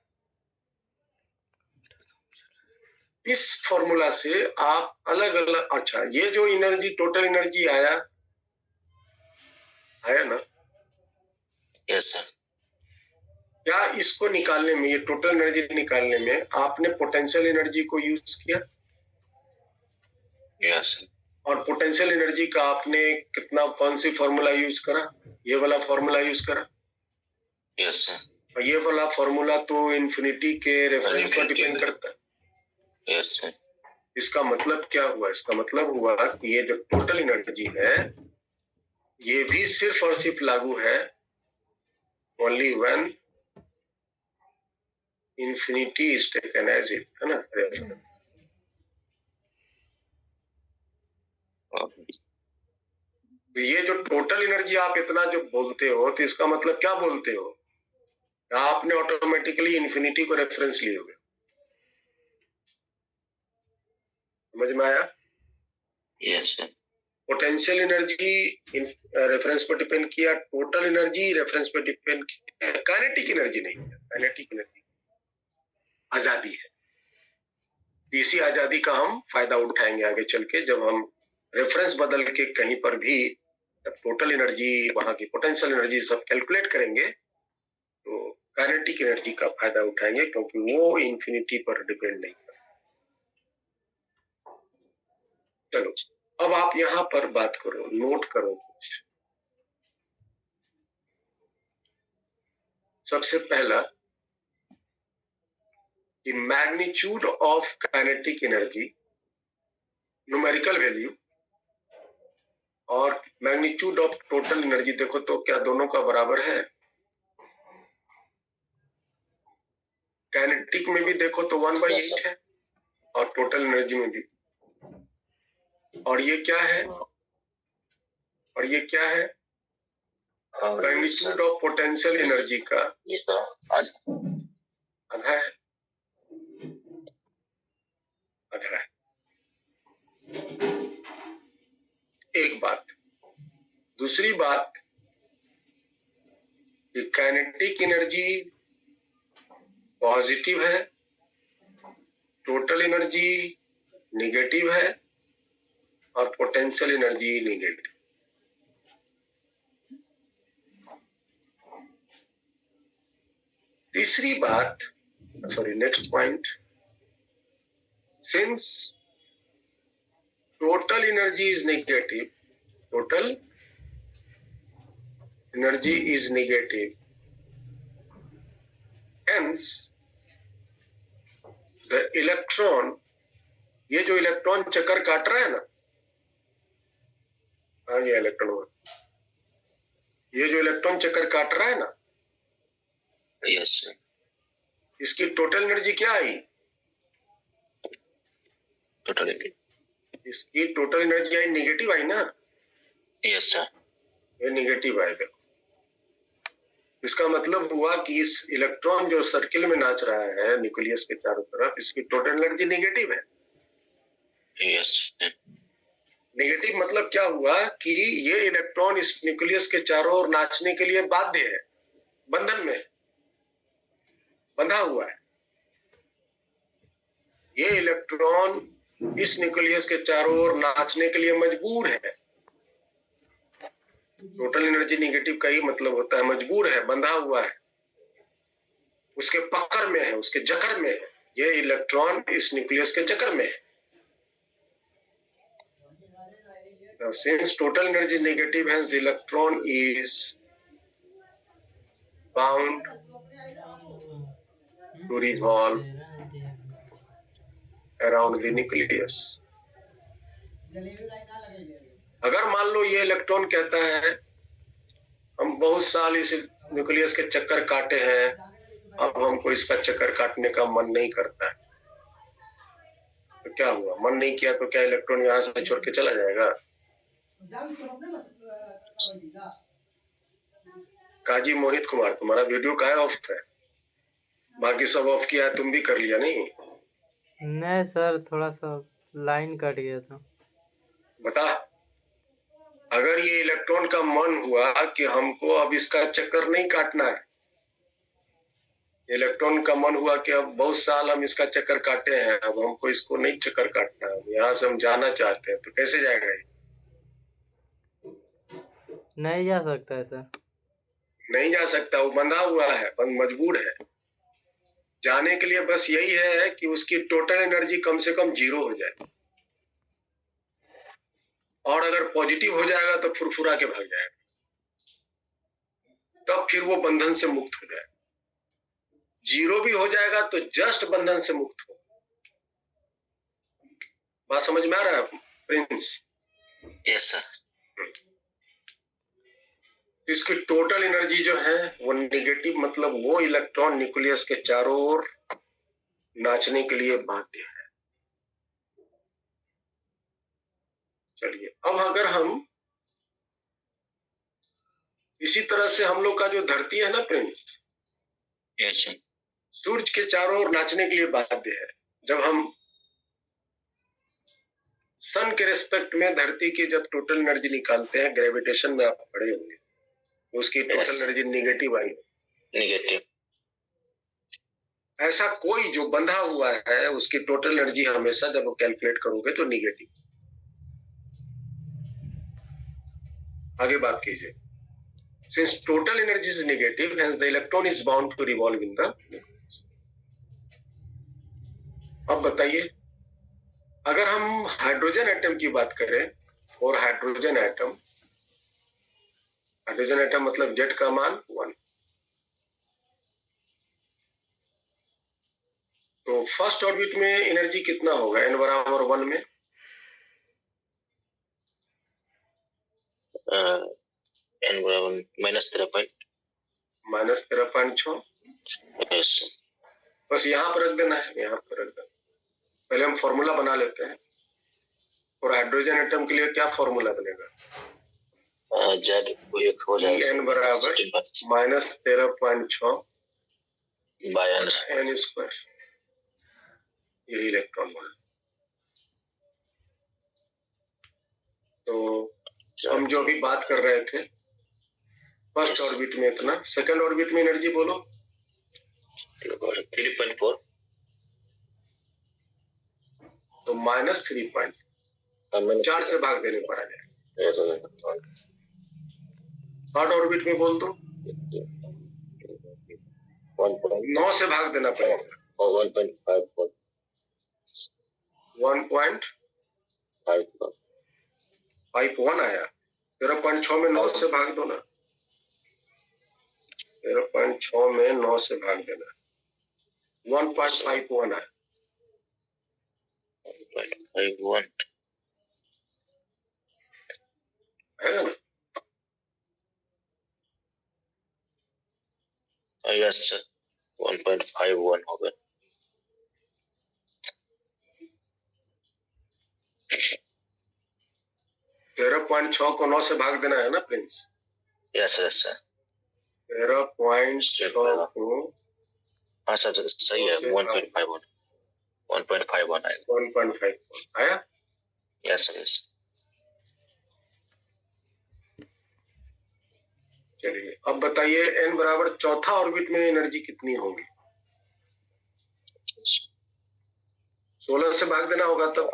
इस फॉर्मूला से आप अलग अलग, अच्छा ये जो एनर्जी, टोटल एनर्जी आया ना? Yes sir. क्या इसको निकालने में, ये टोटल एनर्जी निकालने में आपने पोटेंशियल एनर्जी को यूज किया? Yes sir. और पोटेंशियल एनर्जी का आपने कितना, कौन सी फॉर्मूला यूज करा? ये वाला फॉर्मूला यूज करा। Yes sir. और ये वाला फॉर्मूला तो इन्फिनिटी के रेफरेंस पर डिपेंड करता है। Yes sir. इसका मतलब क्या हुआ? इसका मतलब हुआ कि ये जो टोटल एनर्जी है ये भी सिर्फ और सिर्फ लागू है only when infinity is taken as it, है ना, रेफरेंस। तो ये जो टोटल एनर्जी आप इतना जो बोलते हो, तो इसका मतलब क्या बोलते हो? आपने ऑटोमेटिकली इंफिनिटी को रेफरेंस लिए होगे। समझ में आया? Yes sir. Potential energy reference पर डिपेंड किया, टोटल एनर्जी रेफरेंस पर डिपेंड किया, काइनेटिक एनर्जी नहीं है। काइनेटिक एनर्जी आजादी है। इसी आजादी का हम फायदा उठाएंगे आगे चल के, जब हम रेफरेंस बदल के कहीं पर भी टोटल एनर्जी, वहां की पोटेंशियल एनर्जी सब कैलकुलेट करेंगे तो काइनेटिक एनर्जी का फायदा उठाएंगे, क्योंकि वो इंफिनिटी पर डिपेंड नहीं करता। चलो अब आप यहां पर बात करो, नोट करो कुछ। सबसे पहला कि magnitude of kinetic energy, numerical value, और मैग्नीट्यूड ऑफ टोटल एनर्जी देखो तो क्या दोनों का बराबर है? काइनेटिक में भी देखो तो 1/8 है और टोटल एनर्जी में भी। और ये क्या है? और ये क्या है? मैग्नीट्यूड ऑफ पोटेंशियल एनर्जी का आधा है, आधा है। एक बात। दूसरी बात कि काइनेटिक एनर्जी पॉजिटिव है, टोटल एनर्जी निगेटिव है और पोटेंशियल एनर्जी निगेटिव। तीसरी बात, sorry next point, since total energy is negative, total energy is negative. Hence, the electron, ये जो इलेक्ट्रॉन चक्कर काट रहा है ना, आ गया इलेक्ट्रॉन, ये जो इलेक्ट्रॉन चक्कर काट रहा है ना, यस सर, इसकी टोटल एनर्जी क्या आई? टोटल एनर्जी, इसकी टोटल एनर्जी आई नेगेटिव आई ना, यस सर, ये नेगेटिव आएगा। इसका मतलब हुआ कि इस इलेक्ट्रॉन जो सर्किल में नाच रहा है न्यूक्लियस के चारों तरफ, इसकी टोटल एनर्जी नेगेटिव है। यस सर, नेगेटिव मतलब क्या हुआ कि ये इलेक्ट्रॉन इस न्यूक्लियस के चारों ओर नाचने के लिए बाध्य है, बंधन में बंधा हुआ है। ये इलेक्ट्रॉन इस न्यूक्लियस के चारों ओर नाचने के लिए मजबूर है। टोटल एनर्जी नेगेटिव का ही मतलब होता है मजबूर है, बंधा हुआ है, उसके पकड़ में है, उसके जकड़ में है। ये इलेक्ट्रॉन इस न्यूक्लियस के जकड़ में है। Now, since total energy negative, hence the electron is bound to revolve around the nucleus. अगर मान लो ये इलेक्ट्रॉन कहता है हम बहुत साल इस न्यूक्लियस के चक्कर काटे हैं, अब हमको इसका चक्कर काटने का मन नहीं करता है, तो क्या हुआ? मन नहीं किया तो क्या इलेक्ट्रॉन यहाँ से छोड़ के चला जाएगा? काजी मोहित कुमार, तुम्हारा वीडियो का ऑफ है, बाकी सब ऑफ किया है, तुम भी कर लिया नहीं? नहीं सर, थोड़ा सा लाइन कट गया था। बता, अगर ये इलेक्ट्रॉन का मन हुआ कि हमको अब इसका चक्कर नहीं काटना है, इलेक्ट्रॉन का मन हुआ कि अब बहुत साल हम इसका चक्कर काटे हैं, अब हमको इसको नहीं चक्कर काटना है, यहाँ से हम जाना चाहते हैं, तो कैसे जाएगा ये? नहीं जा सकता है सर। नहीं जा सकता, वो बंधा हुआ है, मजबूर है। जाने के लिए बस यही है कि उसकी टोटल एनर्जी कम से कम 0 हो जाए, और अगर पॉजिटिव हो जाएगा तो फुरफुरा के भाग जाएगा, तब फिर वो बंधन से मुक्त हो जाए। 0 भी हो जाएगा तो जस्ट बंधन से मुक्त हो। बात समझ में आ रहा है प्रिंस? यस सर, इसकी टोटल एनर्जी जो है वो नेगेटिव, मतलब वो इलेक्ट्रॉन न्यूक्लियस के चारों ओर नाचने के लिए बाध्य है। चलिए, अब अगर हम इसी तरह से हम लोग का जो धरती है ना प्रिंस, यस सर, सूरज के चारों ओर नाचने के लिए बाध्य है। जब हम सन के रेस्पेक्ट में धरती की जब टोटल एनर्जी निकालते हैं, ग्रेविटेशन में आप पढ़े होंगे, उसकी टोटल एनर्जी नेगेटिव आई, नेगेटिव। ऐसा कोई जो बंधा हुआ है उसकी टोटल एनर्जी हमेशा जब कैलकुलेट करोगे तो नेगेटिव। आगे बात कीजिए। Since total energy is negative, hence the electron is bound to revolve in the. अब बताइए, अगर हम हाइड्रोजन एटम की बात करें, और हाइड्रोजन एटम मतलब Z का मान 1, तो फर्स्ट ऑर्बिट में एनर्जी कितना होगा n बराबर 1 में? n बराबर -13.6। यस, बस यहाँ पर रख देना है, यहाँ पर रख देना। पहले हम फॉर्मूला बना लेते हैं, और हाइड्रोजन एटम के लिए क्या फॉर्मूला बनेगा? Z हो जाएगा n बराबर -13.6 बाय n स्क्वायर, यही इलेक्ट्रॉन वोल्ट। तो हम जो अभी बात कर रहे थे, फर्स्ट ऑर्बिट में इतना, सेकंड ऑर्बिट में एनर्जी बोलो। 3.4, तो -3.4 से भाग देने पड़ा जाए। थर्ड ऑर्बिट में बोल दो, 9 से भाग देना पड़ेगा। 1.54, 1.51 आया, 0.6 में 9 से भाग दो ना, 0.6 में 9 से भाग देना है, 1.51 है। 1.51 है ना? यस सर, 1.51 होगा। तेरह पॉइंट 6 को 9 से भाग देना है ना प्रिंस? Yes yes sir. 13.6 को हाँ सर सही है, 1.51 1.51 आएगा। 1.51 आया। Yes sir yes. चलिए अब बताइए n बराबर चौथा ऑर्बिट में एनर्जी कितनी होगी? 16 से भाग देना होगा तब।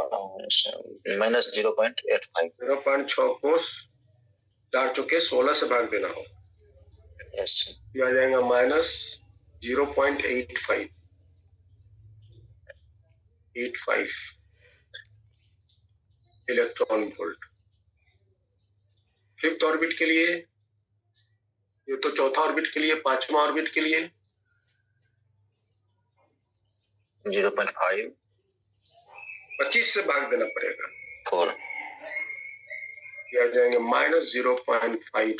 माइनस 0.85। 0.6 को 4 चौके 16 से भाग देना होगा। यस ये आ जाएगा minus 0.85 electron volt. Fifth orbit के लिए, ये तो चौथा ऑर्बिट के लिए, पांचवा ऑर्बिट के लिए 0.5 25 से भाग देना पड़ेगा। 4 ये आ जाएंगे माइनस 0.54।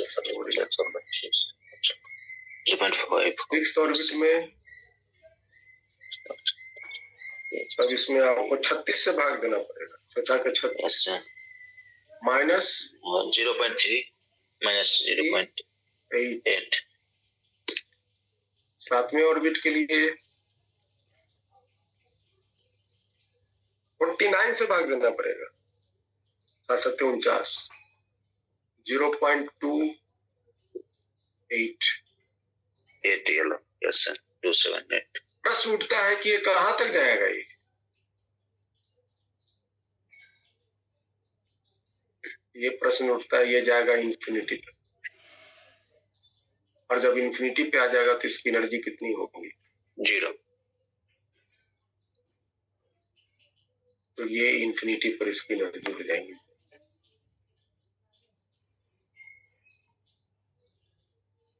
0.5। सिक्स्थ ऑर्बिट में तब इसमें आपको 36 से भाग देना पड़ेगा। 36 माइनस 0.3 माइनस 0.8। सातवें ऑर्बिट के लिए 49 से भाग देना पड़ेगा। 7 49 0.28। Yes sir 278। प्रश्न उठता है कि ये कहां तक जाएगा? ये प्रश्न उठता है, ये जाएगा इंफिनिटी तक। और जब इंफिनिटी पे आ जाएगा तो इसकी एनर्जी कितनी होगी? 0। तो ये इंफिनिटी पर इसकी एनर्जी हो जाएंगी।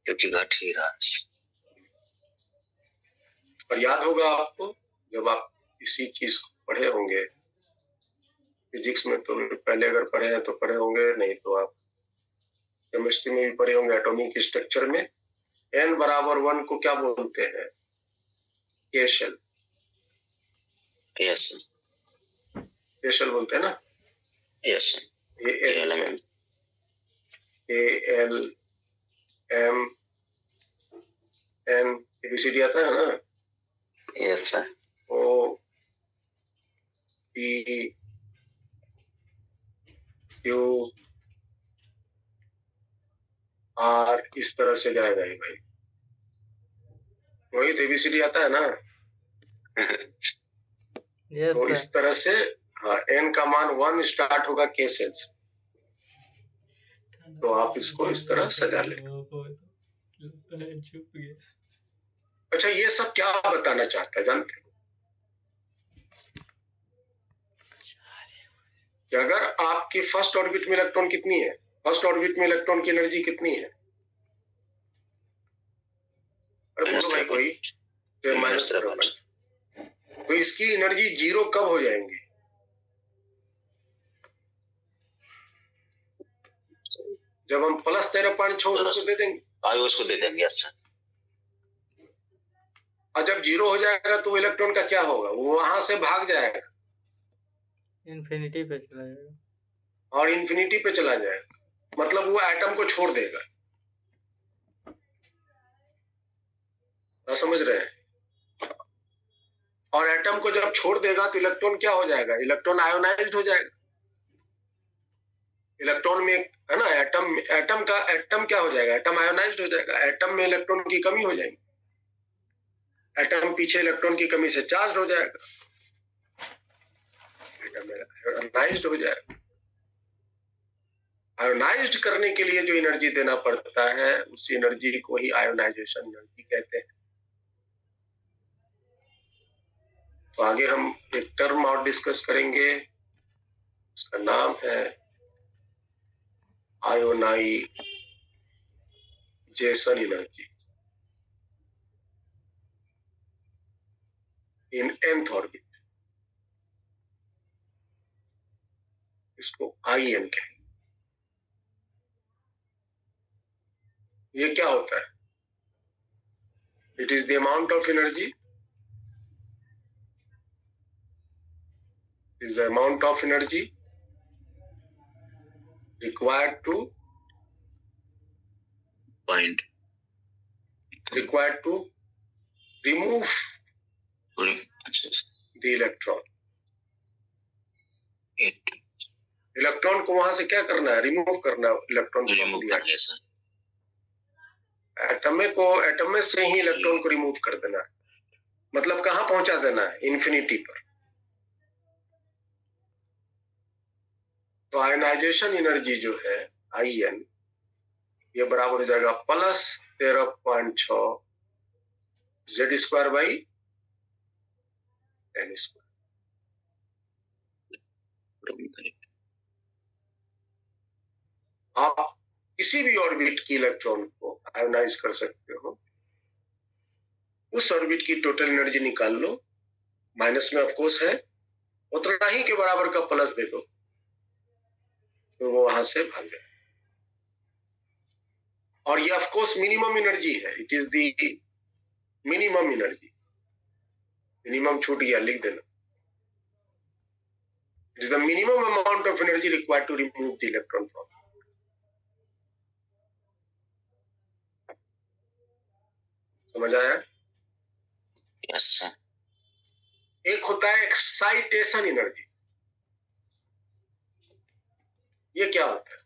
क्योंकि घट ही रहा। और याद होगा आपको, जब आप इसी चीज को पढ़े होंगे फिजिक्स में, तो पहले अगर पढ़े हैं तो पढ़े होंगे, नहीं तो आप केमिस्ट्री में भी पढ़े होंगे। एटॉमिक स्ट्रक्चर में n बराबर 1 को क्या बोलते हैं? के शेल। यस के शेल बोलते हैं ना? यस ये एलिमेंट ALMN ABCD आता है ना? Yes sir. O P Q R इस तरह से जाएगा ही भाई। वही तो ABCD आता है ना? यस तो इस तरह से हाँ, n का मान 1 स्टार्ट होगा के सेल से। तो आप इसको इस तरह सजा लें। अच्छा, ये सब क्या बताना चाहता है जानते हो? कि अगर आपकी फर्स्ट ऑर्बिट में इलेक्ट्रॉन कितनी है, फर्स्ट ऑर्बिट में इलेक्ट्रॉन की एनर्जी कितनी है? अरे बोलो भाई कोई। माइनस। तो इसकी एनर्जी 0 कब हो जाएंगी? जब हम प्लस 13.6 उसको दे देंगे। उसको दे देंगे। Yes sir. और जब 0 हो जाएगा तो इलेक्ट्रॉन का क्या होगा? वो वहां से भाग जाएगा, इन्फिनिटी पे चला जाएगा। और इन्फिनिटी पे चला जाएगा, मतलब वो एटम को छोड़ देगा। समझ रहे हैं? और एटम को जब छोड़ देगा तो इलेक्ट्रॉन क्या हो जाएगा? इलेक्ट्रॉन आयोनाइज्ड हो जाएगा। इलेक्ट्रॉन में है ना, एटम क्या हो जाएगा? एटम आयोनाइज्ड हो जाएगा। एटम में इलेक्ट्रॉन की कमी हो जाएगी। एटम पीछे इलेक्ट्रॉन की कमी से चार्ज हो जाएगा, एटम आयोनाइज्ड हो जाएगा। आयोनाइज्ड करने के लिए जो एनर्जी देना पड़ता है, उसी एनर्जी को ही आयोनाइजेशन एनर्जी कहते हैं। तो आगे हम एक टर्म और डिस्कस करेंगे, उसका नाम है आयोनाइजेशन एनर्जी। इन nth ऑर्बिट, इसको IN कहें। ये क्या होता है? It is the amount of energy, is the amount of energy required to Point. remove अच्छा, the electron। 8 इलेक्ट्रॉन को वहां से क्या करना है? रिमूव करना है इलेक्ट्रॉन को। रिमूव कर दिया सर। एटम में से ही इलेक्ट्रॉन को रिमूव कर देना है, मतलब कहाँ पहुंचा देना है? इन्फिनिटी पर। तो आयनाइजेशन एनर्जी जो है IN, ये बराबर हो जाएगा प्लस 13.6 Z² बाई n²। आप किसी भी ऑर्बिट की इलेक्ट्रॉन को आयोनाइज कर सकते हो, उस ऑर्बिट की टोटल एनर्जी निकाल लो, माइनस में ऑफकोर्स है, उतना ही के बराबर का प्लस दे दो, तो वो वहां से भाग जाए। और ये ऑफकोर्स मिनिमम एनर्जी है, it is the minimum energy. Minimum छूट गया, लिख देना। It is the minimum amount of energy required to remove the electron from. समझ आया? Yes sir. एक होता है एक्साइटेशन एनर्जी। ये क्या होता है?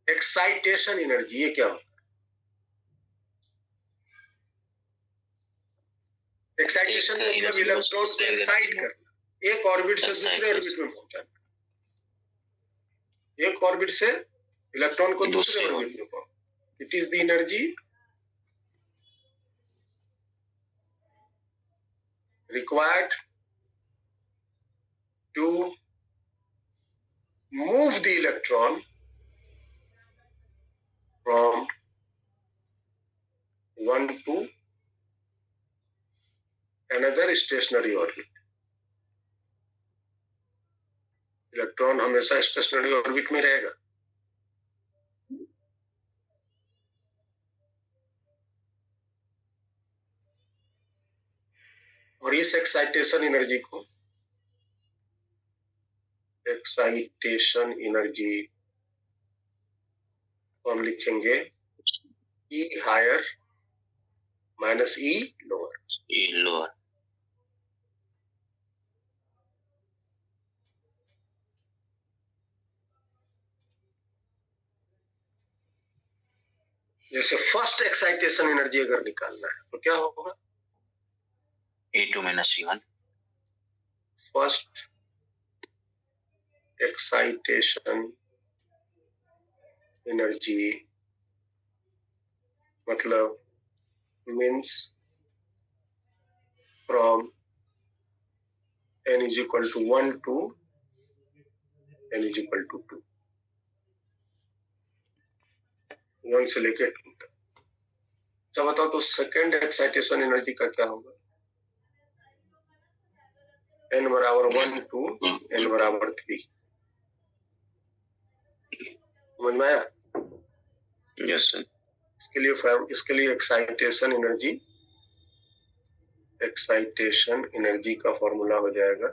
एक्साइटेशन एनर्जी ये क्या होता है? एक्साइटेशन मतलब इलेक्ट्रॉन को एक्साइट करना, एक ऑर्बिट से दूसरे ऑर्बिट में पहुंचाना। एक ऑर्बिट से इलेक्ट्रॉन को दूसरे ऑर्बिट में पहुंचाना। It is the energy required to move the electron from one to another stationary orbit। Electron हमेशा स्टेशनरी ऑर्बिट में रहेगा। और इस एक्साइटेशन एनर्जी को हम लिखेंगे E higher minus E lower. E lower. जैसे फर्स्ट एक्साइटेशन एनर्जी अगर निकालना है तो क्या होगा? E2 minus E1। First excitation energy मतलब means from n is equal to 1 to n is equal to 2। 1 से लेके 2 तक। अच्छा बताओ तो सेकेंड एक्साइटेशन एनर्जी का क्या होगा? n बराबर 1 to n बराबर 3। समझ में आया? Yes sir. इसके लिए एक्साइटेशन एनर्जी का फॉर्मूला हो जाएगा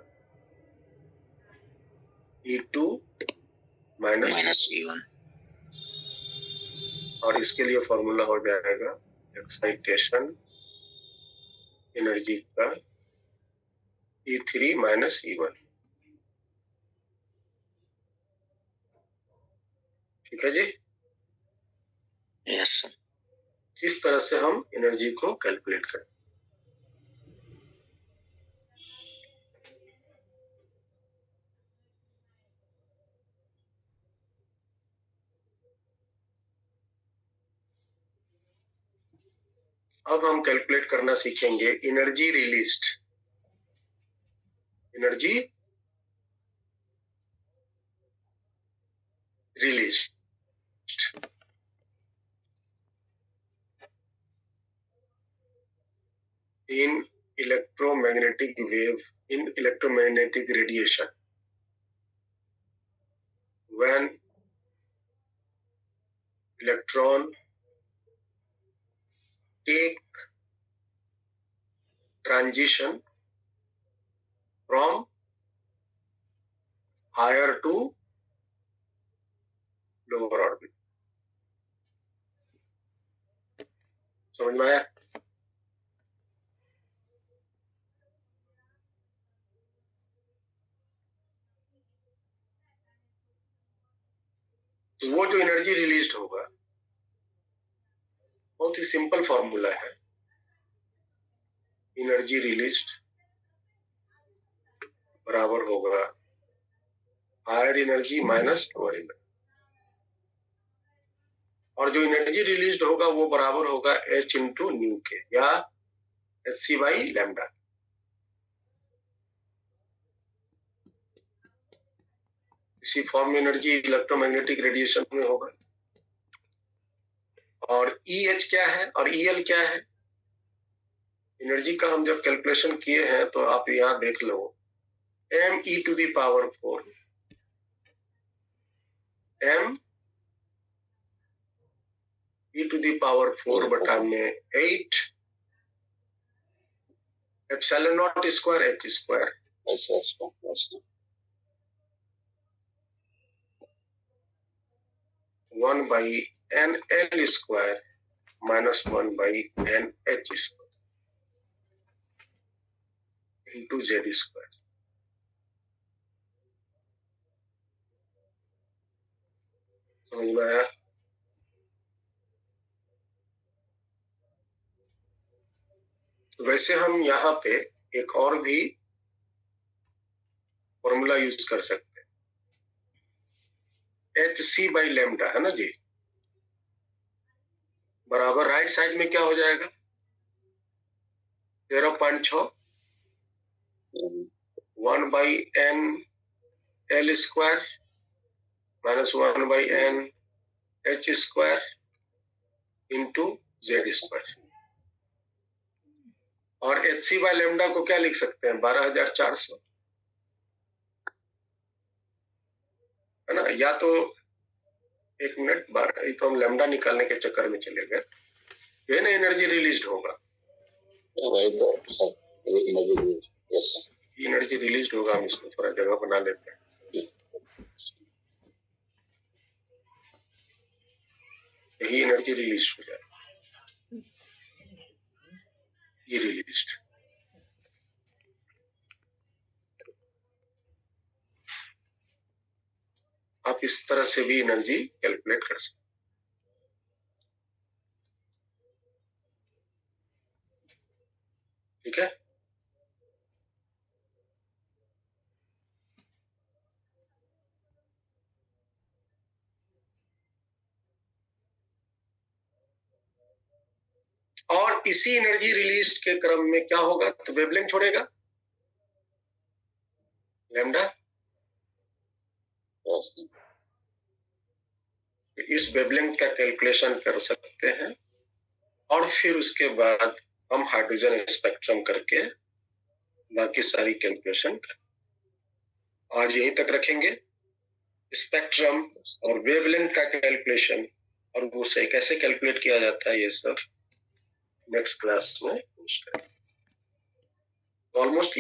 E2 माइनस E1। और इसके लिए फॉर्मूला हो जाएगा एक्साइटेशन एनर्जी का E3 माइनस E1। ठीक है जी? Yes sir. इस तरह से हम एनर्जी को कैलकुलेट करें। अब हम कैलकुलेट करना सीखेंगे energy released. Energy released in electromagnetic wave, in electromagnetic radiation, when electron take transition from higher to lower orbit. समझ में आया? तो वो जो एनर्जी रिलीज होगा, बहुत ही सिंपल फॉर्मूला है। एनर्जी रिलीज्ड बराबर होगा higher energy minus lower energy, और जो एनर्जी रिलीज्ड होगा वो बराबर होगा h इंटू न्यू के, या hc बाई लैम्डा। इसी फॉर्म में एनर्जी इलेक्ट्रोमैग्नेटिक रेडिएशन में होगा। और EH क्या है और EL क्या है? एनर्जी का हम जब कैलकुलेशन किए हैं तो आप यहाँ देख लो, m e to the power 4, m e to the power 4 बटा में 8 epsilon not square h square 1 by NL square minus 1 by NH square into Z square. समझ में आया? वैसे हम यहाँ पे एक और भी फॉर्मूला यूज कर सकते हैं, HC बाई लैम्डा, है ना जी, बराबर राइट साइड में क्या हो जाएगा? 0.6 1 by n l square minus 1 by n h square into z square. और HC बाई लैम्डा को क्या लिख सकते हैं? 12,400, है ना? या तो एक मिनट, 12, तो हम लैम्डा निकालने के चक्कर में चले गए। ये ना एनर्जी रिलीज होगा, एनर्जी रिलीज होगा। हम इसको थोड़ा जगह बना लेते हैं, यही एनर्जी रिलीज हो जाए, ये रिलीज्ड। आप इस तरह से भी एनर्जी कैलकुलेट कर सकते। ठीक है, और इसी एनर्जी रिलीज के क्रम में क्या होगा? तो वेवलेंथ छोड़ेगा लैम्डा, इस वेवलेंथ का कैलकुलेशन कर सकते हैं, और फिर उसके बाद हम हाइड्रोजन स्पेक्ट्रम करके बाकी सारी कैलकुलेशन कर। आज यहीं तक रखेंगे, स्पेक्ट्रम और वेवलेंथ का कैलकुलेशन और वो सही कैसे कैलकुलेट किया जाता है, ये सब नेक्स्ट क्लास में ऑलमोस्ट